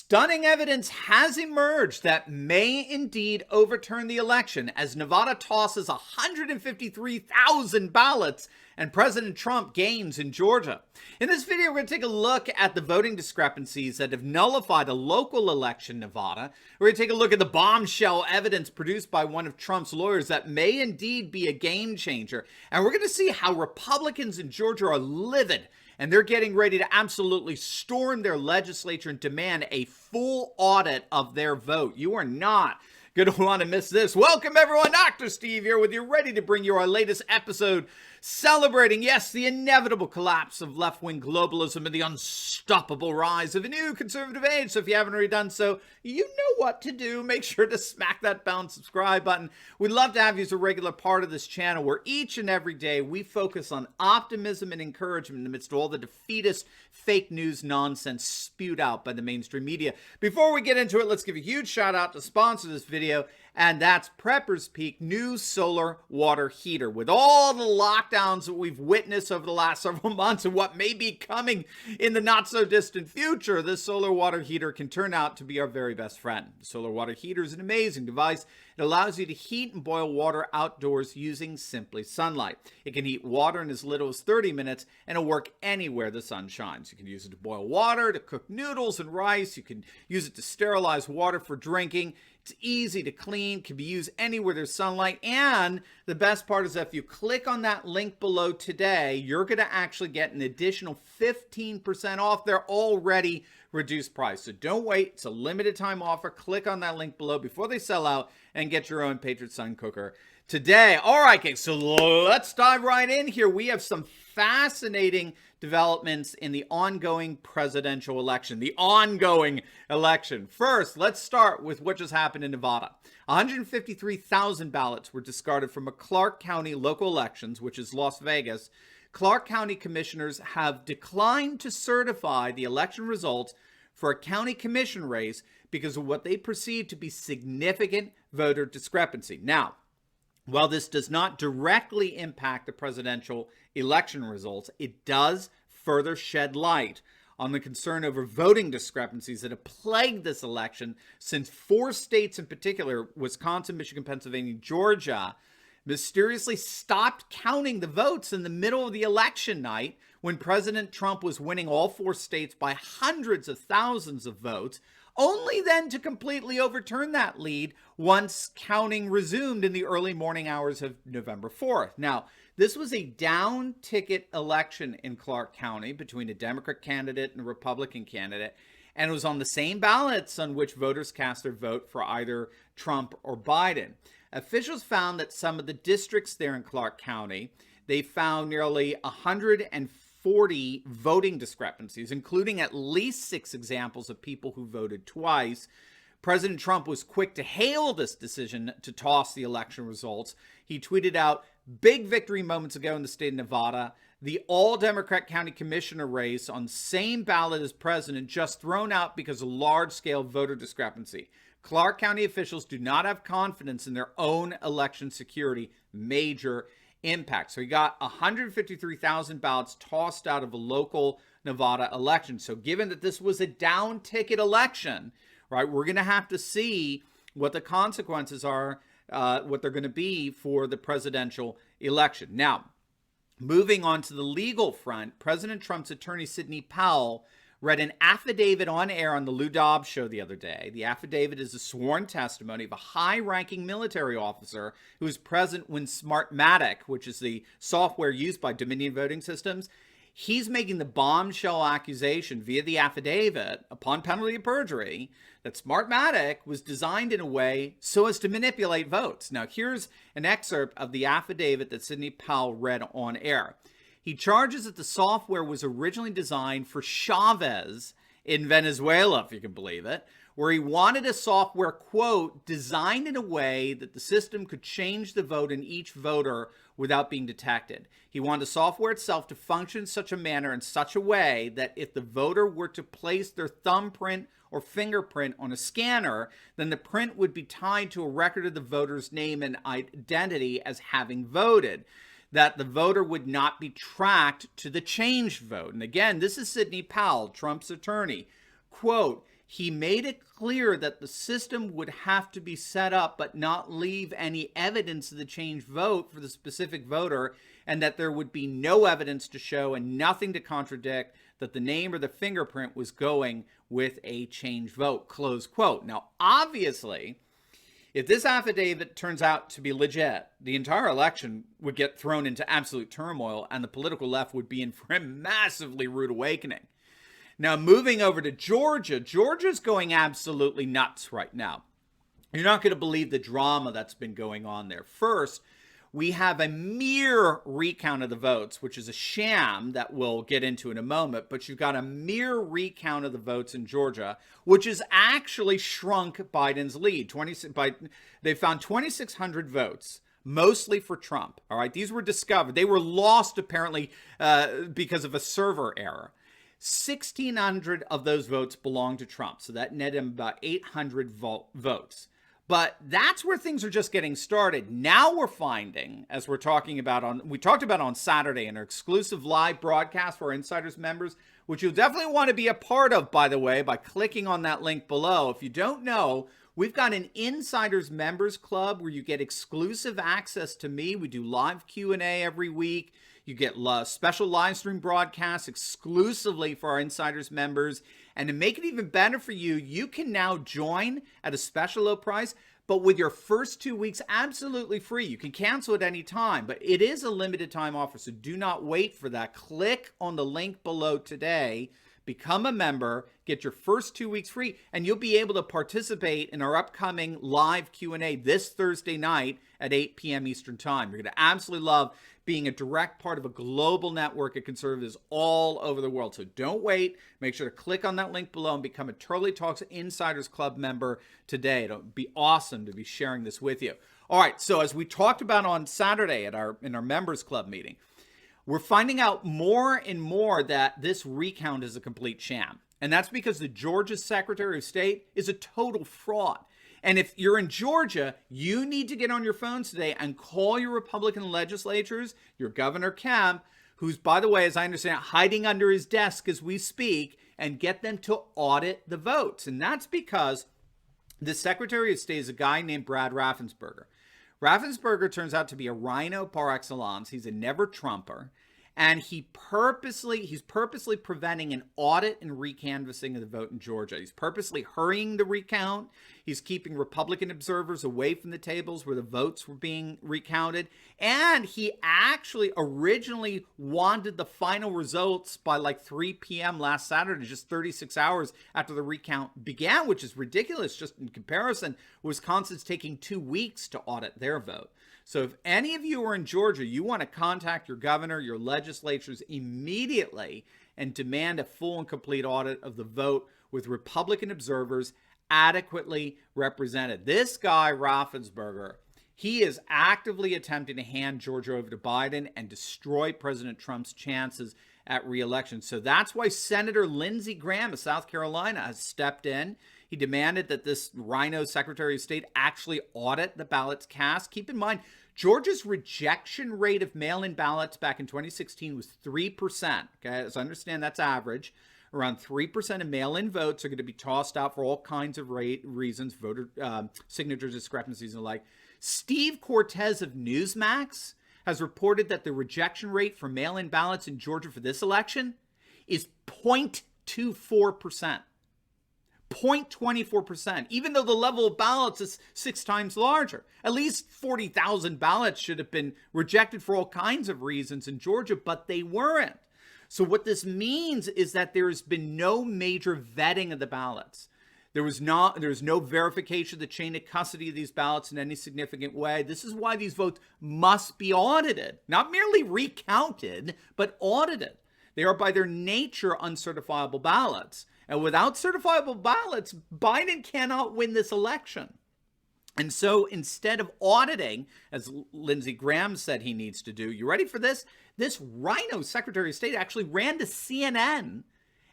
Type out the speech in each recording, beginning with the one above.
Stunning evidence has emerged that may indeed overturn the election as Nevada tosses 153,000 ballots and President Trump gains in Georgia. In this video, we're going to take a look at the voting discrepancies that have nullified a local election in Nevada. We're going to take a look at the bombshell evidence produced by one of Trump's lawyers that may indeed be a game changer. And we're going to see how Republicans in Georgia are livid, and they're getting ready to absolutely storm their legislature and demand a full audit of their vote. You are not going to want to miss this. Welcome, everyone. Dr. Steve here with you, ready to bring you our latest episode celebrating, yes, the inevitable collapse of left-wing globalism and the unstoppable rise of a new conservative age. So if you haven't already done so, you know what to do. Make sure to smack that bell and subscribe button. We'd love to have you as a regular part of this channel where each and every day we focus on optimism and encouragement amidst all the defeatist fake news nonsense spewed out by the mainstream media. Before we get into it, let's give a huge shout out to sponsor this video, and that's Prepper's Peak new solar water heater. With all the lockdowns that we've witnessed over the last several months and what may be coming in the not so distant future, this solar water heater can turn out to be our very best friend. The solar water heater is an amazing device. It allows you to heat and boil water outdoors using simply sunlight. It can heat water in as little as 30 minutes and it'll work anywhere the sun shines. You can use it to boil water, to cook noodles and rice. You can use it to sterilize water for drinking. It's easy to clean, can be used anywhere there's sunlight, and the best part is that if you click on that link below today, you're going to actually get an additional 15% off their already reduced price. So don't wait. It's a limited time offer. Click on that link below before they sell out and get your own Patriot Sun cooker today. All right, okay, so let's dive right in here. We have some fascinating developments in the ongoing presidential election. First, let's start with what just happened in Nevada. 153,000 ballots were discarded from a Clark County local elections, which is Las Vegas. Clark County commissioners have declined to certify the election results for a county commission race because of what they perceive to be significant voter discrepancy. Now, while this does not directly impact the presidential election results, it does further shed light on the concern over voting discrepancies that have plagued this election since 4 states in particular, Wisconsin, Michigan, Pennsylvania, Georgia, mysteriously stopped counting the votes in the middle of the election night when President Trump was winning all 4 states by hundreds of thousands of votes, only then to completely overturn that lead once counting resumed in the early morning hours of November 4th. Now, this was a down ticket election in Clark County between a Democrat candidate and a Republican candidate, and it was on the same ballots on which voters cast their vote for either Trump or Biden. Officials found that some of the districts there in Clark County, they found nearly 140 voting discrepancies, including at least 6 examples of people who voted twice. President Trump was quick to hail this decision to toss the election results. He tweeted out, "Big victory moments ago in the state of Nevada. The all-Democrat county commissioner race on same ballot as president just thrown out because of large-scale voter discrepancy. Clark County officials do not have confidence in their own election security. Major impact." So he got 153,000 ballots tossed out of a local Nevada election. So given that this was a down ticket election, right, we're going to have to see what the consequences are, what they're going to be for the presidential election. Now, moving on to the legal front, President Trump's attorney, Sidney Powell, read an affidavit on air on the Lou Dobbs show the other day. The affidavit is a sworn testimony of a high-ranking military officer who was present when Smartmatic, which is the software used by Dominion Voting Systems, he's making the bombshell accusation via the affidavit, upon penalty of perjury, that Smartmatic was designed in a way so as to manipulate votes. Now, here's an excerpt of the affidavit that Sidney Powell read on air. He charges that the software was originally designed for Chavez in Venezuela, if you can believe it, where he wanted a software, quote, designed in a way that the system could change the vote in each voter without being detected. He wanted the software itself to function in such a manner, in such a way, that if the voter were to place their thumbprint or fingerprint on a scanner, then the print would be tied to a record of the voter's name and identity as having voted, that the voter would not be tracked to the changed vote. And again, this is Sidney Powell, Trump's attorney. Quote, he made it clear that the system would have to be set up but not leave any evidence of the changed vote for the specific voter, and that there would be no evidence to show and nothing to contradict that the name or the fingerprint was going with a changed vote, close quote. Now, obviously, if this affidavit turns out to be legit, the entire election would get thrown into absolute turmoil and the political left would be in for a massively rude awakening. Now, moving over to Georgia, Georgia's going absolutely nuts right now. You're not going to believe the drama that's been going on there. First, we have a mere recount of the votes, which is a sham that we'll get into in a moment, but you've got a mere recount of the votes in Georgia, which has actually shrunk Biden's lead. They found 2,600 votes, mostly for Trump. All right, these were discovered. They were lost, apparently, because of a server error. 1,600 of those votes belong to Trump, so that netted him about 800 votes. But that's where things are just getting started. Now we're finding, as we talked about on Saturday in our exclusive live broadcast for our Insiders members, which you'll definitely want to be a part of, by the way, by clicking on that link below. If you don't know, we've got an Insiders Members Club where you get exclusive access to me. We do live Q&A every week. You get special live stream broadcasts exclusively for our Insiders members. And to make it even better for you, you can now join at a special low price, but with your first 2 weeks absolutely free. You can cancel at any time, but it is a limited time offer, so do not wait for that. Click on the link below today, become a member, get your first 2 weeks free, and you'll be able to participate in our upcoming live Q&A this Thursday night at 8 p.m. Eastern Time. You're going to absolutely love being a direct part of a global network of conservatives all over the world. So don't wait. Make sure to click on that link below and become a Turley Talks Insiders Club member today. It'll be awesome to be sharing this with you. All right, so as we talked about on Saturday in our members club meeting, we're finding out more and more that this recount is a complete sham. And that's because the Georgia Secretary of State is a total fraud. And if you're in Georgia, you need to get on your phones today and call your Republican legislatures, your Governor Kemp, who's, by the way, as I understand, hiding under his desk as we speak, and get them to audit the votes. And that's because the Secretary of State is a guy named Brad Raffensperger. Raffensperger turns out to be a rhino par excellence. He's a never-Trumper. And he's purposely preventing an audit and recanvassing of the vote in Georgia. He's purposely hurrying the recount. He's keeping Republican observers away from the tables where the votes were being recounted. And he actually originally wanted the final results by like 3 p.m. last Saturday, just 36 hours after the recount began, which is ridiculous. Just in comparison, Wisconsin's taking 2 weeks to audit their vote. So if any of you are in Georgia, you want to contact your governor, your legislatures immediately and demand a full and complete audit of the vote with Republican observers adequately represented. This guy, Raffensperger, he is actively attempting to hand Georgia over to Biden and destroy President Trump's chances at re-election. So that's why Senator Lindsey Graham of South Carolina has stepped in. He demanded that this rhino Secretary of State actually audit the ballots cast. Keep in mind, Georgia's rejection rate of mail-in ballots back in 2016 was 3%. Okay, as I understand, that's average. Around 3% of mail-in votes are going to be tossed out for all kinds of reasons, voter signature discrepancies and the like. Steve Cortez of Newsmax has reported that the rejection rate for mail-in ballots in Georgia for this election is 0.24%. 0.24%, even though the level of ballots is 6 times larger. At least 40,000 ballots should have been rejected for all kinds of reasons in Georgia, but they weren't. So what this means is that there has been no major vetting of the ballots. There was no verification of the chain of custody of these ballots in any significant way. This is why these votes must be audited, not merely recounted, but audited. They are by their nature uncertifiable ballots. And without certifiable ballots, Biden cannot win this election. And so instead of auditing, as Lindsey Graham said he needs to do, you ready for this? This rhino Secretary of State actually ran to CNN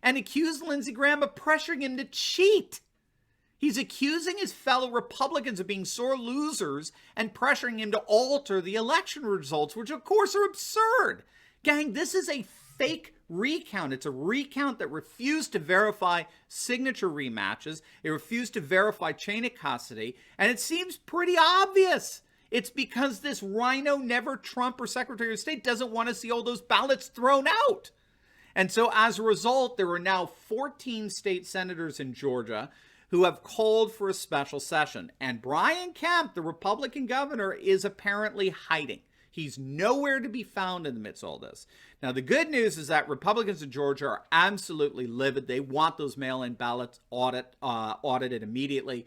and accused Lindsey Graham of pressuring him to cheat. He's accusing his fellow Republicans of being sore losers and pressuring him to alter the election results, which of course are absurd. Gang, this is a fake Recount. It's a recount that refused to verify signature rematches. It refused to verify chain of custody. And it seems pretty obvious. It's because this rhino never Trump or Secretary of State doesn't want to see all those ballots thrown out. And so as a result, there are now 14 state senators in Georgia who have called for a special session. And Brian Kemp, the Republican governor, is apparently hiding. He's nowhere to be found in the midst of all this. Now, the good news is that Republicans in Georgia are absolutely livid. They want those mail-in ballots audited immediately,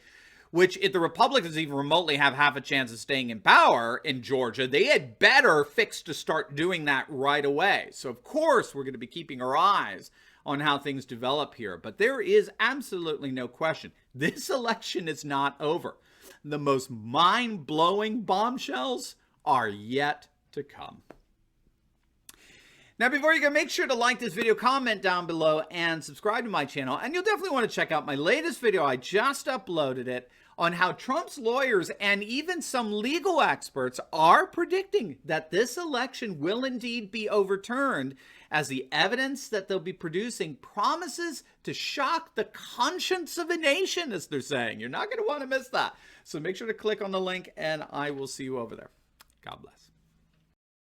which if the Republicans even remotely have half a chance of staying in power in Georgia, they had better fix to start doing that right away. So, of course, we're going to be keeping our eyes on how things develop here. But there is absolutely no question. This election is not over. The most mind-blowing bombshells are yet to come. Now, before you go, make sure to like this video, comment down below, and subscribe to my channel. And you'll definitely want to check out my latest video. I just uploaded it on how Trump's lawyers and even some legal experts are predicting that this election will indeed be overturned, as the evidence that they'll be producing promises to shock the conscience of a nation, as they're saying. You're not going to want to miss that. So make sure to click on the link, and I will see you over there. God bless.